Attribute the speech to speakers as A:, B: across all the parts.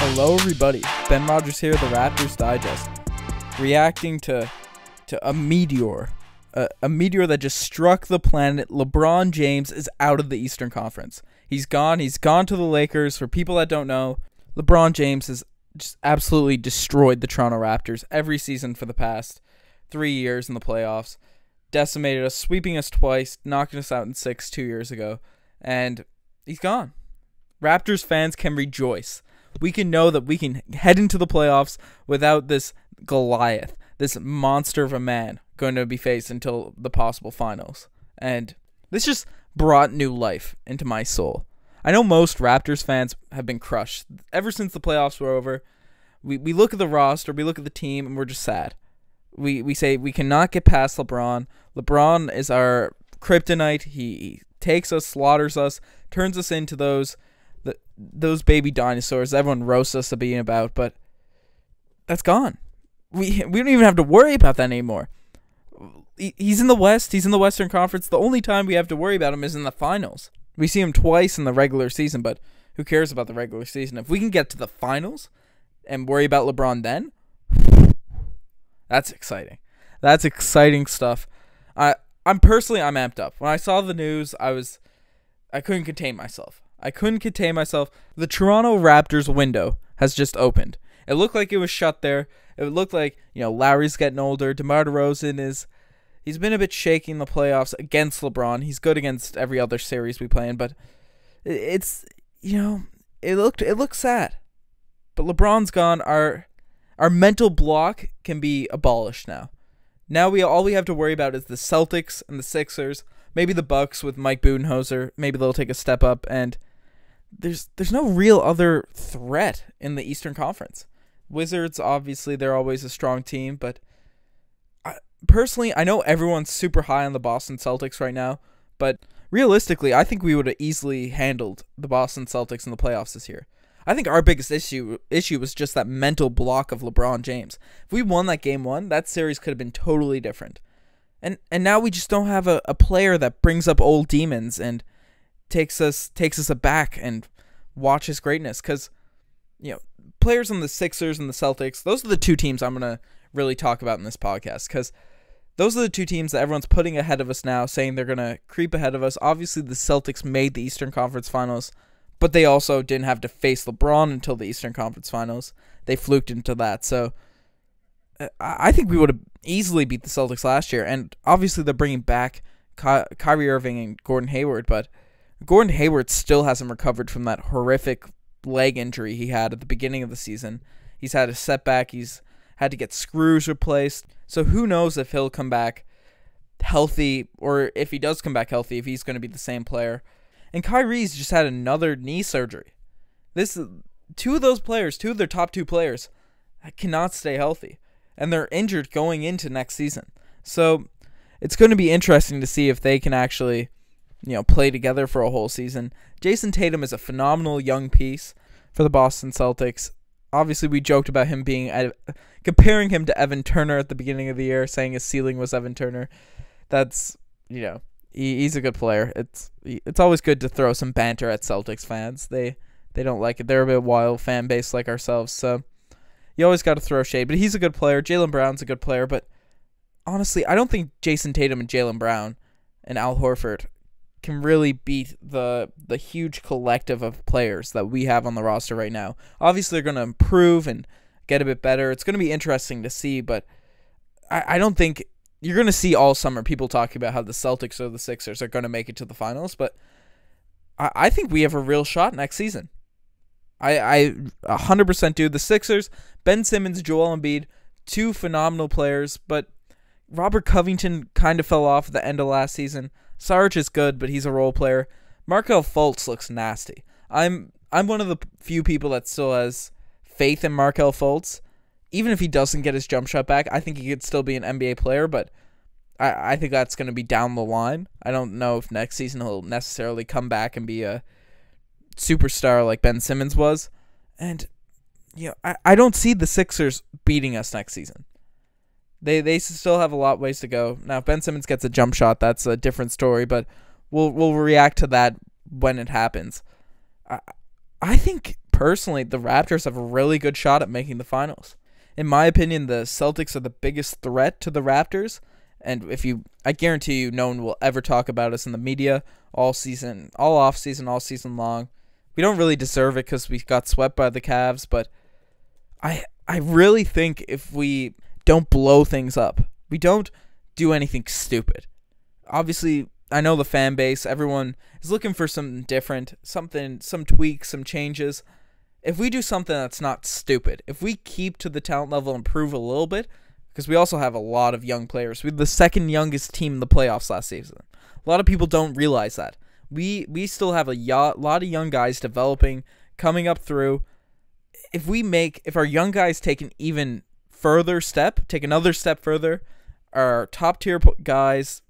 A: Hello everybody, Ben Rogers here, the Raptors Digest, reacting to a meteor. A meteor that just struck the planet. LeBron James is out of the Eastern Conference. He's gone to the Lakers. For people that don't know, LeBron James has just absolutely destroyed the Toronto Raptors every season for the past 3 years in the playoffs. Decimated us, sweeping us twice, knocking us out in 6 2 years ago. And he's gone. Raptors fans can rejoice. We can know that we can head into the playoffs without this Goliath, this monster of a man going to be faced until the possible finals. And this just brought new life into my soul. I know most Raptors fans have been crushed. Ever since the playoffs were over, we look at the roster, we look at the team, and we're just sad. We say we cannot get past LeBron. LeBron is our kryptonite. He takes us, slaughters us, turns us into those baby dinosaurs everyone roasts us being about, but that's gone. We don't even have to worry about that anymore. He's in the West. He's in the Western Conference. The only time we have to worry about him is in the finals. We see him twice in the regular season, but who cares about the regular season? If we can get to the finals and worry about LeBron then, that's exciting. That's exciting stuff. I'm amped up. When I saw the news, I couldn't contain myself. The Toronto Raptors window has just opened. It looked like it was shut there. It looked like, Lowry's getting older. DeMar DeRozan he's been a bit shaky in the playoffs against LeBron. He's good against every other series we play in, but it looked sad. But LeBron's gone. Our mental block can be abolished now. Now all we have to worry about is the Celtics and the Sixers, maybe the Bucks with Mike Budenholzer. Maybe they'll take a step up, and there's no real other threat in the Eastern Conference. Wizards, obviously, they're always a strong team, but personally, I know everyone's super high on the Boston Celtics right now, but realistically, I think we would have easily handled the Boston Celtics in the playoffs this year. I think our biggest issue was just that mental block of LeBron James. If we won that game one, that series could have been totally different. And now we just don't have a player that brings up old demons and takes us aback and watches greatness. Because, players on the Sixers and the Celtics, those are the two teams I'm going to really talk about in this podcast. Because those are the two teams that everyone's putting ahead of us now, saying they're going to creep ahead of us. Obviously, the Celtics made the Eastern Conference Finals, but they also didn't have to face LeBron until the Eastern Conference Finals. They fluked into that. So I think we would have easily beat the Celtics last year. And obviously they're bringing back Kyrie Irving and Gordon Hayward, but Gordon Hayward still hasn't recovered from that horrific leg injury he had at the beginning of the season. He's had a setback. He's had to get screws replaced. So who knows if he'll come back healthy, or if he does come back healthy, if he's going to be the same player. And Kyrie's just had another knee surgery. Two of their top two players cannot stay healthy, and they're injured going into next season. So it's going to be interesting to see if they can actually, play together for a whole season. Jason Tatum is a phenomenal young piece for the Boston Celtics. Obviously, we joked about him comparing him to Evan Turner at the beginning of the year, saying his ceiling was Evan Turner. That's, he's a good player. It's always good to throw some banter at Celtics fans. They don't like it. They're a bit wild fan base like ourselves, so you always got to throw shade. But he's a good player. Jaylen Brown's a good player, but honestly, I don't think Jason Tatum and Jaylen Brown and Al Horford can really beat the huge collective of players that we have on the roster right now. Obviously, they're going to improve and get a bit better. It's going to be interesting to see, but I don't think you're going to see all summer people talking about how the Celtics or the Sixers are going to make it to the finals, but I think we have a real shot next season. I 100% do. The Sixers, Ben Simmons, Joel Embiid, two phenomenal players, but Robert Covington kind of fell off at the end of last season. Sarge is good, but he's a role player. Markelle Fultz looks nasty. I'm one of the few people that still has faith in Markelle Fultz. Even if he doesn't get his jump shot back, I think he could still be an NBA player, but I think that's going to be down the line. I don't know if next season he'll necessarily come back and be a superstar like Ben Simmons was. And I don't see the Sixers beating us next season. They still have a lot of ways to go. Now, if Ben Simmons gets a jump shot, that's a different story, but we'll react to that when it happens. I think personally, the Raptors have a really good shot at making the finals. In my opinion, the Celtics are the biggest threat to the Raptors. And I guarantee you, no one will ever talk about us in the media all season, all off season, all season long. We don't really deserve it because we got swept by the Cavs, but I really think if we don't blow things up, we don't do anything stupid. Obviously, I know the fan base, everyone is looking for something different, some tweaks, some changes. If we do something that's not stupid, if we keep to the talent level and improve a little bit, because we also have a lot of young players. We're the second youngest team in the playoffs last season. A lot of people don't realize that. We still have a lot of young guys developing, coming up through. If our young guys take an even further step, take another step further, our top tier guys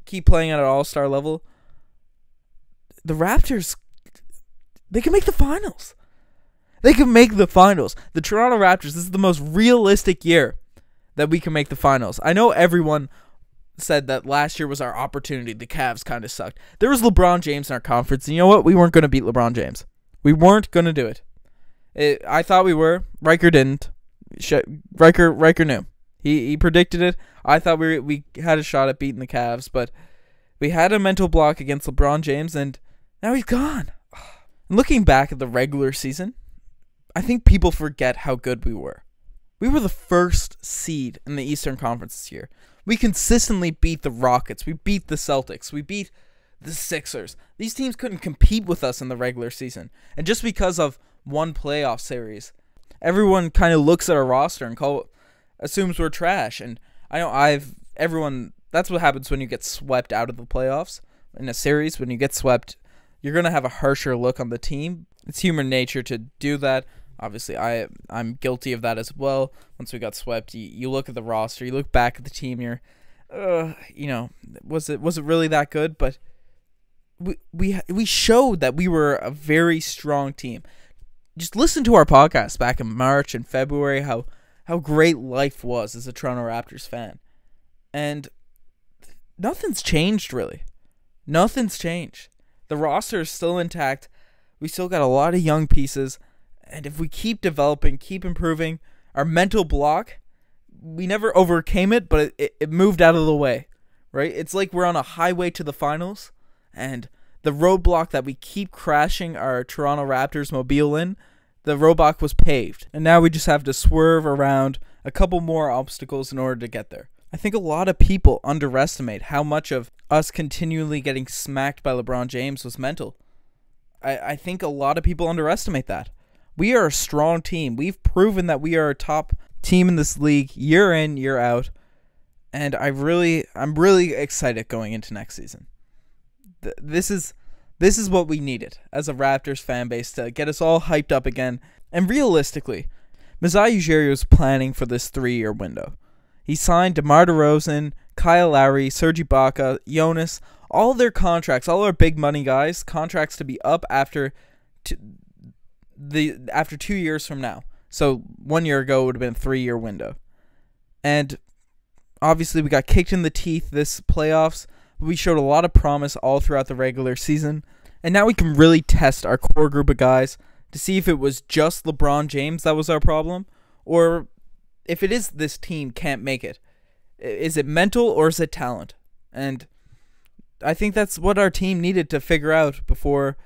A: keep playing at an all-star level, the Raptors, they can make the finals. They can make the finals. The Toronto Raptors, this is the most realistic year that we can make the finals. I know everyone said that last year was our opportunity. The Cavs kind of sucked. There was LeBron James in our conference, and you know what? We weren't going to beat LeBron James. We weren't going to do it. I thought we were. Riker didn't. Riker knew. He predicted it. I thought we had a shot at beating the Cavs, but we had a mental block against LeBron James, and now he's gone. Looking back at the regular season, I think people forget how good we were. We were the first seed in the Eastern Conference this year. We consistently beat the Rockets. We beat the Celtics. We beat the Sixers. These teams couldn't compete with us in the regular season. And just because of one playoff series, everyone kind of looks at our roster and assumes we're trash. And I know that's what happens when you get swept out of the playoffs in a series. When you get swept, you're going to have a harsher look on the team. It's human nature to do that. Obviously, I'm guilty of that as well. Once we got swept, you look at the roster, you look back at the team, was it really that good? But we showed that we were a very strong team. Just listen to our podcast back in March and February, how great life was as a Toronto Raptors fan. And nothing's changed, really. Nothing's changed. The roster is still intact. We still got a lot of young pieces. And if we keep developing, keep improving, our mental block, we never overcame it, but it moved out of the way, right? It's like we're on a highway to the finals, and the roadblock that we keep crashing our Toronto Raptors mobile in, the roadblock was paved. And now we just have to swerve around a couple more obstacles in order to get there. I think a lot of people underestimate how much of us continually getting smacked by LeBron James was mental. I think a lot of people underestimate that. We are a strong team. We've proven that we are a top team in this league year in, year out. And I'm really excited going into next season. This is what we needed as a Raptors fan base to get us all hyped up again. And realistically, Masai Ujiri was planning for this 3-year window. He signed DeMar DeRozan, Kyle Lowry, Serge Ibaka, Jonas, all their contracts, all our big money guys, contracts to be up after 2 years from now. So 1 year ago would have been a 3-year window. And obviously we got kicked in the teeth this playoffs. We showed a lot of promise all throughout the regular season. And now we can really test our core group of guys to see if it was just LeBron James that was our problem, or if it is this team can't make it. Is it mental or is it talent? And I think that's what our team needed to figure out before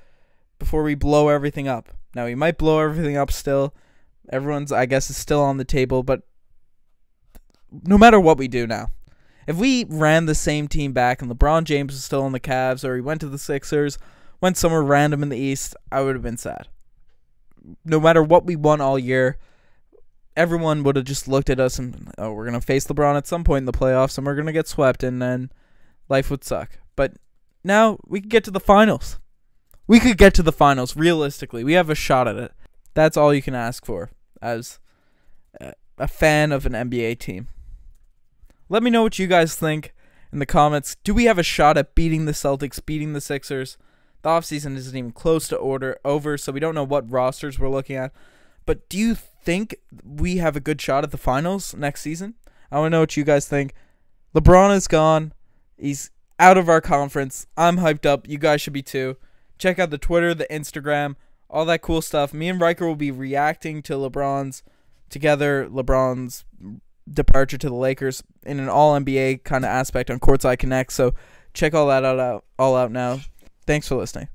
A: we blow everything up. Now, we might blow everything up still. Everyone's, I guess, is still on the table. But no matter what we do now, if we ran the same team back and LeBron James was still on the Cavs, or he went to the Sixers, went somewhere random in the East, I would have been sad. No matter what we won all year, everyone would have just looked at us and, oh, we're going to face LeBron at some point in the playoffs, and we're going to get swept, and then life would suck. But now we can get to the finals. We could get to the finals, realistically. We have a shot at it. That's all you can ask for as a fan of an NBA team. Let me know what you guys think in the comments. Do we have a shot at beating the Celtics, beating the Sixers? The offseason isn't even close to over, so we don't know what rosters we're looking at. But do you think we have a good shot at the finals next season? I want to know what you guys think. LeBron is gone. He's out of our conference. I'm hyped up. You guys should be too. Check out the Twitter, the Instagram, all that cool stuff. Me and Riker will be reacting to LeBron's departure to the Lakers in an all NBA kind of aspect on Courtside Connect. So check all that out now. Thanks for listening.